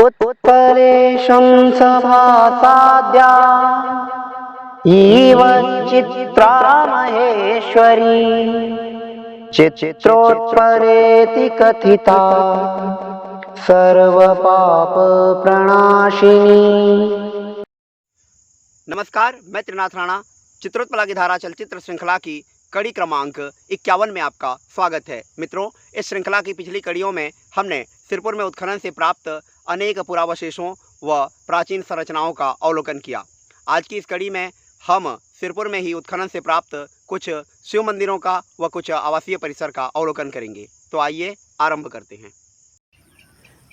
उत्परेशं सभासाद्या इव चित्रा महेश्वरी चित्रोत्पलेति कथिता सर्वपाप प्रणाशिनी। नमस्कार, मैं त्रिनाथ राणा। चित्रोत्पला की धारा चलचित्र श्रृंखला की कड़ी क्रमांक 51 में आपका स्वागत है। मित्रों, इस श्रृंखला की पिछली कड़ियों में हमने सिरपुर में उत्खनन से प्राप्त अनेक पुरावशेषों व प्राचीन संरचनाओं का अवलोकन किया। आज की इस कड़ी में हम सिरपुर में ही उत्खनन से प्राप्त कुछ शिव मंदिरों का व कुछ आवासीय परिसर का अवलोकन करेंगे। तो आइए आरंभ करते हैं।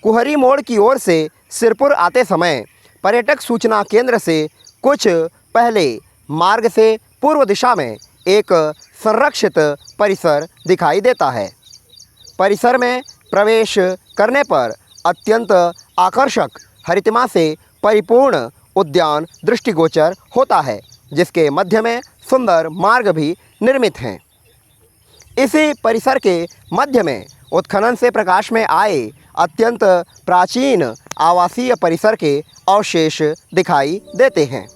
कुहरी मोड़ की ओर से सिरपुर आते समय पर्यटक सूचना केंद्र से कुछ पहले मार्ग से पूर्व दिशा में एक संरक्षित परिसर दिखाई देता है। परिसर में प्रवेश करने पर अत्यंत आकर्षक हरितमा से परिपूर्ण उद्यान दृष्टिगोचर होता है, जिसके मध्य में सुंदर मार्ग भी निर्मित हैं। इसी परिसर के मध्य में उत्खनन से प्रकाश में आए अत्यंत प्राचीन आवासीय परिसर के अवशेष दिखाई देते हैं।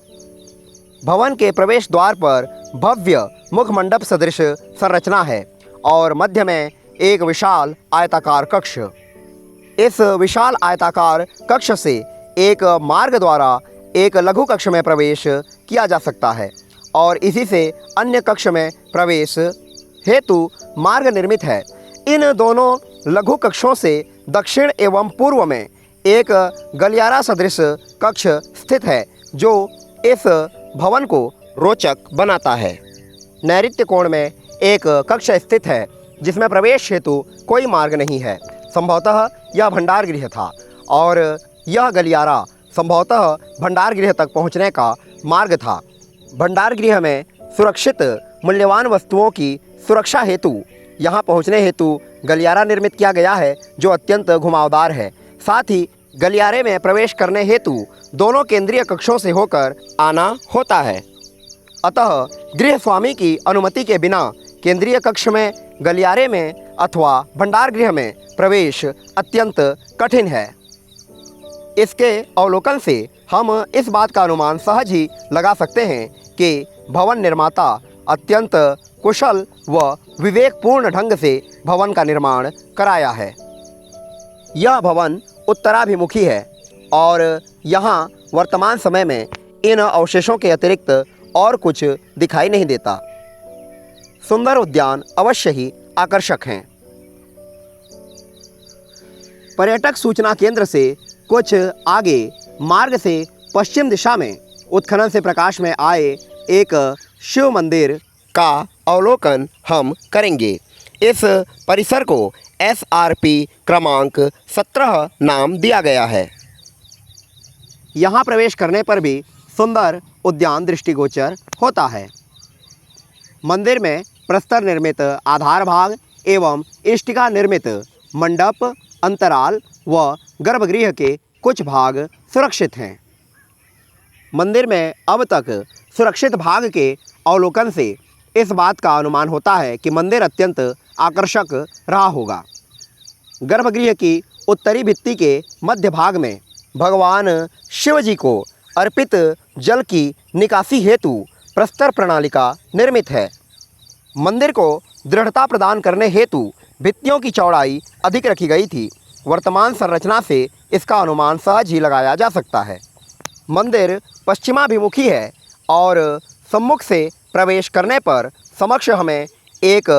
भवन के प्रवेश द्वार पर भव्य मुखमंडप सदृश संरचना है और मध्य में एक विशाल आयताकार कक्ष। इस विशाल आयताकार कक्ष से एक मार्ग द्वारा एक लघु कक्ष में प्रवेश किया जा सकता है और इसी से अन्य कक्ष में प्रवेश हेतु मार्ग निर्मित है। इन दोनों लघु कक्षों से दक्षिण एवं पूर्व में एक गलियारा सदृश कक्ष स्थित है, जो इस भवन को रोचक बनाता है। नैऋत्य कोण में एक कक्ष स्थित है जिसमें प्रवेश हेतु कोई मार्ग नहीं है। संभवतः यह भंडार गृह था और यह गलियारा संभवतः भंडार गृह तक पहुंचने का मार्ग था। भंडार गृह में सुरक्षित मूल्यवान वस्तुओं की सुरक्षा हेतु यहाँ पहुँचने हेतु गलियारा निर्मित किया गया है, जो अत्यंत घुमावदार है। साथ ही गलियारे में प्रवेश करने हेतु दोनों केंद्रीय कक्षों से होकर आना होता है। अतः गृह स्वामी की अनुमति के बिना केंद्रीय कक्ष में, गलियारे में अथवा भंडार गृह में प्रवेश अत्यंत कठिन है। इसके अवलोकन से हम इस बात का अनुमान सहज ही लगा सकते हैं कि भवन निर्माता अत्यंत कुशल व विवेकपूर्ण ढंग से भवन का निर्माण कराया है। यह भवन उत्तराभिमुखी है और यहाँ वर्तमान समय में इन अवशेषों के अतिरिक्त और कुछ दिखाई नहीं देता। सुंदर उद्यान अवश्य ही आकर्षक हैं। पर्यटक सूचना केंद्र से कुछ आगे मार्ग से पश्चिम दिशा में उत्खनन से प्रकाश में आए एक शिव मंदिर का अवलोकन हम करेंगे। इस परिसर को SRP क्रमांक 17 नाम दिया गया है। यहाँ प्रवेश करने पर भी सुंदर उद्यान दृष्टिगोचर होता है। मंदिर में प्रस्तर निर्मित आधार भाग एवं इष्टिका निर्मित मंडप, अंतराल व गर्भगृह के कुछ भाग सुरक्षित हैं। मंदिर में अब तक सुरक्षित भाग के अवलोकन से इस बात का अनुमान होता है कि मंदिर अत्यंत आकर्षक रहा होगा। गर्भगृह की उत्तरी भित्ति के मध्य भाग में भगवान शिव जी को अर्पित जल की निकासी हेतु प्रस्तर प्रणालिका निर्मित है। मंदिर को दृढ़ता प्रदान करने हेतु भित्तियों की चौड़ाई अधिक रखी गई थी। वर्तमान संरचना से इसका अनुमान सहज ही लगाया जा सकता है। मंदिर पश्चिमाभिमुखी है और सम्मुख से प्रवेश करने पर समक्ष हमें एक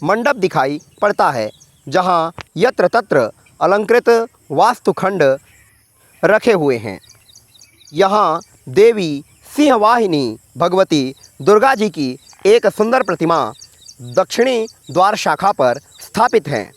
मंडप दिखाई पड़ता है, जहां यत्र तत्र अलंकृत वास्तुखंड रखे हुए हैं। यहाँ देवी सिंहवाहिनी भगवती दुर्गा जी की एक सुंदर प्रतिमा दक्षिणी द्वार शाखा पर स्थापित है।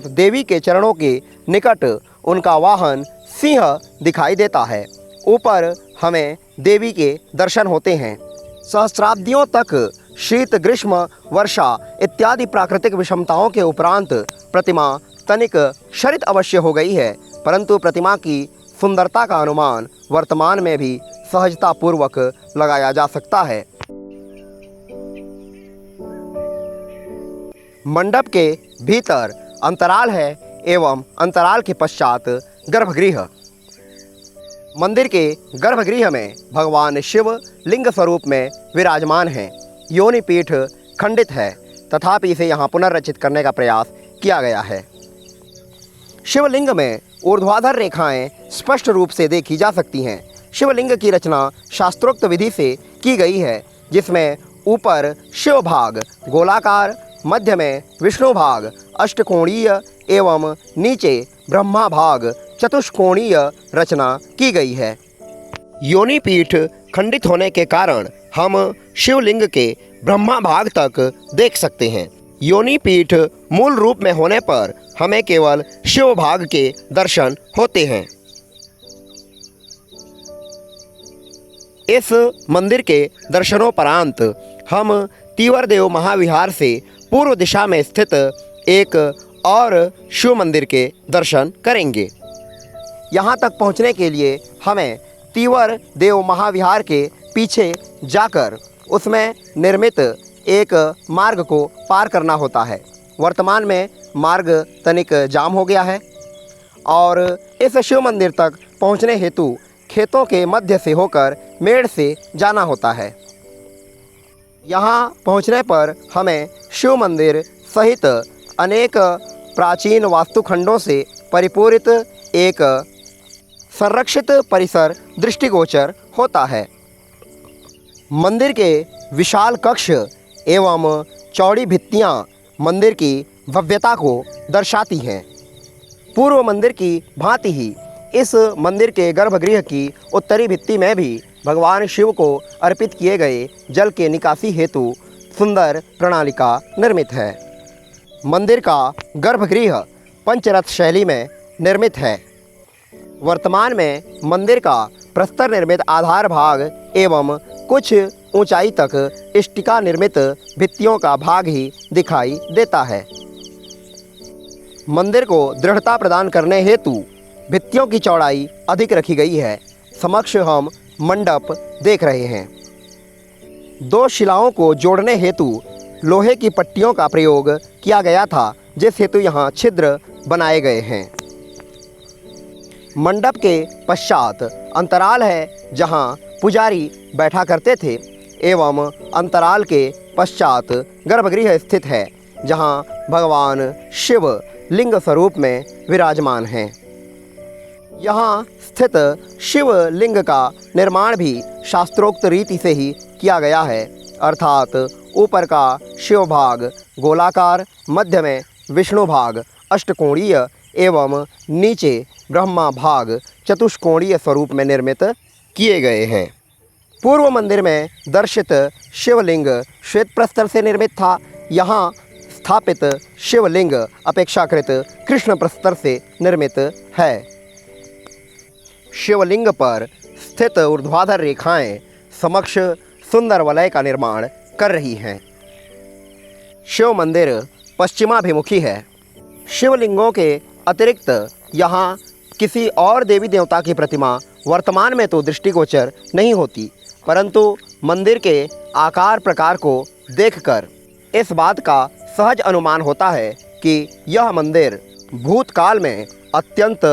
देवी के चरणों के निकट उनका वाहन सिंह दिखाई देता है। ऊपर हमें देवी के दर्शन होते हैं। सहस्राब्दियों तक शीत, ग्रीष्म, वर्षा इत्यादि प्राकृतिक विषमताओं के उपरांत प्रतिमा तनिक क्षरित अवश्य हो गई है, परंतु प्रतिमा की सुंदरता का अनुमान वर्तमान में भी सहजतापूर्वक लगाया जा सकता है। मंडप के भीतर अंतराल है एवं अंतराल के पश्चात गर्भगृह। मंदिर के गर्भगृह में भगवान शिव लिंग स्वरूप में विराजमान हैं। योनि पीठ खंडित है, तथापि इसे यहाँ पुनर्रचित करने का प्रयास किया गया है। शिवलिंग में ऊर्ध्वाधर रेखाएं स्पष्ट रूप से देखी जा सकती हैं। शिवलिंग की रचना शास्त्रोक्त विधि से की गई है, जिसमें ऊपर शिव भाग गोलाकार, मध्य में विष्णु भाग अष्टकोणीय एवं नीचे ब्रह्मा भाग चतुष्कोणीय रचना की गई है। योनि पीठ खंडित होने के कारण हम शिवलिंग के ब्रह्मा भाग तक देख सकते हैं। योनि पीठ मूल रूप में होने पर हमें केवल शिव भाग के दर्शन होते हैं। इस मंदिर के दर्शनोपरांत हम तीवरदेव महाविहार से पूर्व दिशा में स्थित एक और शिव मंदिर के दर्शन करेंगे। यहाँ तक पहुँचने के लिए हमें तीवरदेव महाविहार के पीछे जाकर उसमें निर्मित एक मार्ग को पार करना होता है। वर्तमान में मार्ग तनिक जाम हो गया है और इस शिव मंदिर तक पहुँचने हेतु खेतों के मध्य से होकर मेड़ से जाना होता है। यहाँ पहुँचने पर हमें शिव मंदिर सहित अनेक प्राचीन वास्तुखंडों से परिपूरित एक संरक्षित परिसर दृष्टिगोचर होता है। मंदिर के विशाल कक्ष एवं चौड़ी भित्तियाँ मंदिर की भव्यता को दर्शाती हैं। पूर्व मंदिर की भांति ही इस मंदिर के गर्भगृह की उत्तरी भित्ति में भी भगवान शिव को अर्पित किए गए जल के निकासी हेतु सुंदर प्रणालिका निर्मित है। मंदिर का गर्भगृह पंचरथ शैली में निर्मित है। वर्तमान में मंदिर का प्रस्तर निर्मित आधार भाग एवं कुछ ऊंचाई तक इष्टिका निर्मित भित्तियों का भाग ही दिखाई देता है। मंदिर को दृढ़ता प्रदान करने हेतु भित्तियों की चौड़ाई अधिक रखी गई है। समक्ष हम मंडप देख रहे हैं। दो शिलाओं को जोड़ने हेतु लोहे की पट्टियों का प्रयोग किया गया था, जिस हेतु यहाँ छिद्र बनाए गए हैं। मंडप के पश्चात अंतराल है, जहाँ पुजारी बैठा करते थे, एवं अंतराल के पश्चात गर्भगृह स्थित है, जहाँ भगवान शिव लिंग स्वरूप में विराजमान हैं। यहाँ स्थित शिव लिंग का निर्माण भी शास्त्रोक्त रीति से ही किया गया है, अर्थात ऊपर का शिव भाग गोलाकार, मध्य में विष्णु भाग अष्टकोणीय एवं नीचे ब्रह्मा भाग चतुष्कोणीय स्वरूप में निर्मित किए गए हैं। पूर्व मंदिर में दर्शित शिवलिंग श्वेत प्रस्तर से निर्मित था। यहाँ स्थापित शिवलिंग अपेक्षाकृत कृष्ण प्रस्तर से निर्मित है। शिवलिंग पर स्थित ऊर्ध्वाधर रेखाएं समक्ष सुंदर वलय का निर्माण कर रही हैं। शिव मंदिर पश्चिमाभिमुखी है। शिवलिंगों के अतिरिक्त यहाँ किसी और देवी देवता की प्रतिमा वर्तमान में तो दृष्टिगोचर नहीं होती, परंतु मंदिर के आकार प्रकार को देखकर इस बात का सहज अनुमान होता है कि यह मंदिर भूतकाल में अत्यंत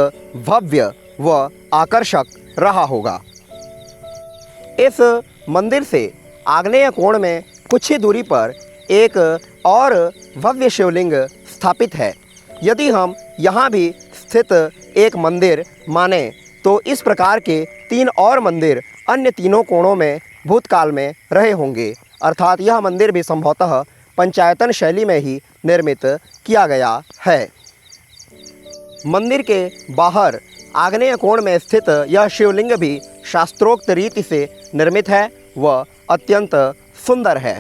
भव्य व आकर्षक रहा होगा। इस मंदिर से आग्नेय कोण में कुछ ही दूरी पर एक और भव्य शिवलिंग स्थापित है। यदि हम यहाँ भी स्थित एक मंदिर माने तो इस प्रकार के 3 और मंदिर अन्य तीनों कोणों में भूतकाल में रहे होंगे, अर्थात यह मंदिर भी संभवतः पंचायतन शैली में ही निर्मित किया गया है। मंदिर के बाहर आग्नेय कोण में स्थित यह शिवलिंग भी शास्त्रोक्त रीति से निर्मित है व अत्यंत सुंदर है।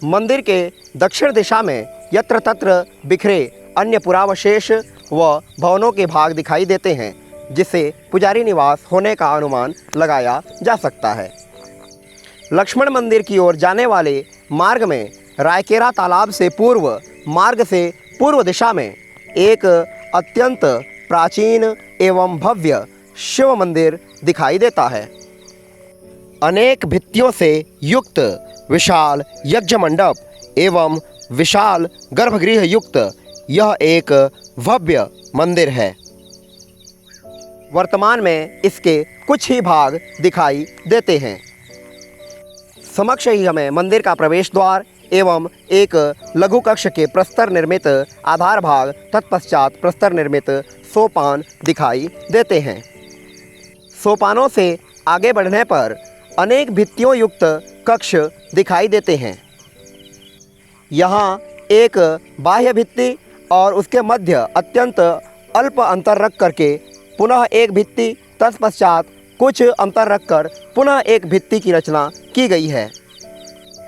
मंदिर के दक्षिण दिशा में यत्र तत्र बिखरे अन्य पुरावशेष व भवनों के भाग दिखाई देते हैं, जिससे पुजारी निवास होने का अनुमान लगाया जा सकता है। लक्ष्मण मंदिर की ओर जाने वाले मार्ग में रायकेरा तालाब से पूर्व मार्ग से पूर्व दिशा में एक अत्यंत प्राचीन एवं भव्य शिव मंदिर दिखाई देता है। अनेक भित्तियों से युक्त विशाल यज्ञ मंडप एवं विशाल गर्भगृह युक्त यह एक भव्य मंदिर है। वर्तमान में इसके कुछ ही भाग दिखाई देते हैं। समक्ष ही हमें मंदिर का प्रवेश द्वार एवं एक लघु कक्ष के प्रस्तर निर्मित आधार भाग तत्पश्चात प्रस्तर निर्मित सोपान दिखाई देते हैं। सोपानों से आगे बढ़ने पर अनेक भित्तियों युक्त कक्ष दिखाई देते हैं। यहाँ एक बाह्य भित्ति और उसके मध्य अत्यंत अल्प अंतर रख करके पुनः एक भित्ति, तत्पश्चात कुछ अंतर रखकर पुनः एक भित्ति की रचना की गई है।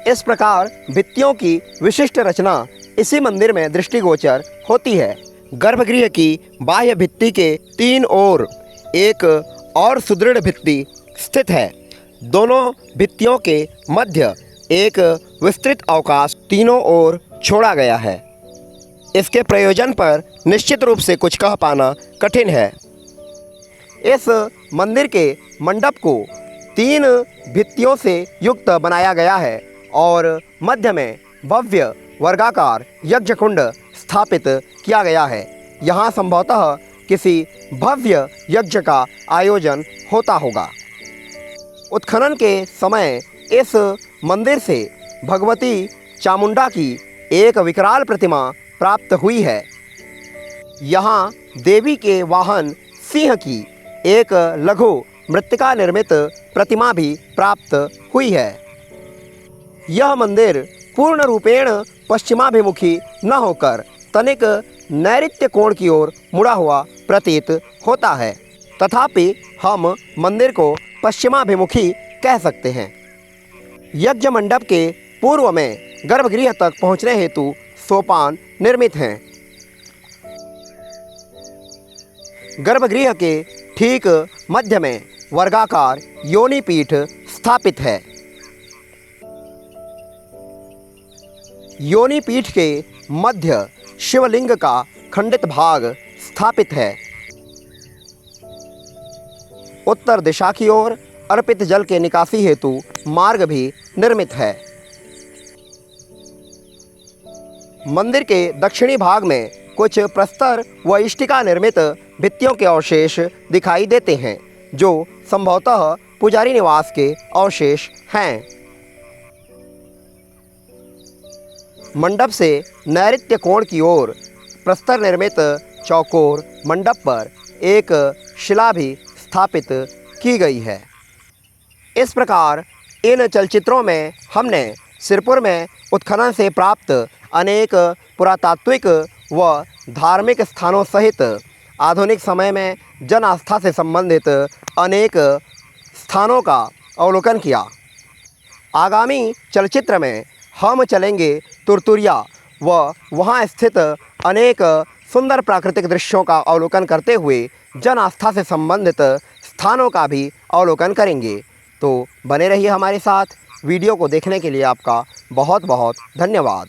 इस प्रकार भित्तियों की विशिष्ट रचना इसी मंदिर में दृष्टिगोचर होती है। गर्भगृह की बाह्य भित्ति के तीन ओर एक और सुदृढ़ भित्ति स्थित है। दोनों भित्तियों के मध्य एक विस्तृत अवकाश तीनों ओर छोड़ा गया है। इसके प्रयोजन पर निश्चित रूप से कुछ कह पाना कठिन है। इस मंदिर के मंडप को तीन भित्तियों से युक्त बनाया गया है और मध्य में भव्य वर्गाकार यज्ञकुंड स्थापित किया गया है। यहाँ संभवतः किसी भव्य यज्ञ का आयोजन होता होगा। उत्खनन के समय इस मंदिर से भगवती चामुंडा की एक विकराल प्रतिमा प्राप्त हुई है। यहाँ देवी के वाहन सिंह की एक लघु मृत्तिका निर्मित प्रतिमा भी प्राप्त हुई है। यह मंदिर पूर्ण रूपेण पश्चिमाभिमुखी न होकर तनिक नैऋत्य कोण की ओर मुड़ा हुआ प्रतीत होता है, तथापि हम मंदिर को पश्चिमाभिमुखी कह सकते हैं। यज्ञ मंडप के पूर्व में गर्भगृह तक पहुँचने हेतु सोपान निर्मित हैं। गर्भगृह के ठीक मध्य में वर्गाकार योनिपीठ स्थापित है। योनिपीठ के मध्य शिवलिंग का खंडित भाग स्थापित है। उत्तर दिशा की ओर अर्पित जल के निकासी हेतु मार्ग भी निर्मित है। मंदिर के दक्षिणी भाग में कुछ प्रस्तर व इष्टिका निर्मित भित्तियों के अवशेष दिखाई देते हैं, जो संभवतः पुजारी निवास के अवशेष हैं। मंडप से नैऋत्य कोण की ओर प्रस्तर निर्मित चौकोर मंडप पर एक शिला भी स्थापित की गई है। इस प्रकार इन चलचित्रों में हमने सिरपुर में उत्खनन से प्राप्त अनेक पुरातात्विक व धार्मिक स्थानों सहित आधुनिक समय में जन आस्था से संबंधित अनेक स्थानों का अवलोकन किया। आगामी चलचित्र में हम चलेंगे तुरतुरिया व वहाँ स्थित अनेक सुंदर प्राकृतिक दृश्यों का अवलोकन करते हुए जन आस्था से संबंधित स्थानों का भी अवलोकन करेंगे। तो बने रहिए हमारे साथ। वीडियो को देखने के लिए आपका बहुत बहुत धन्यवाद।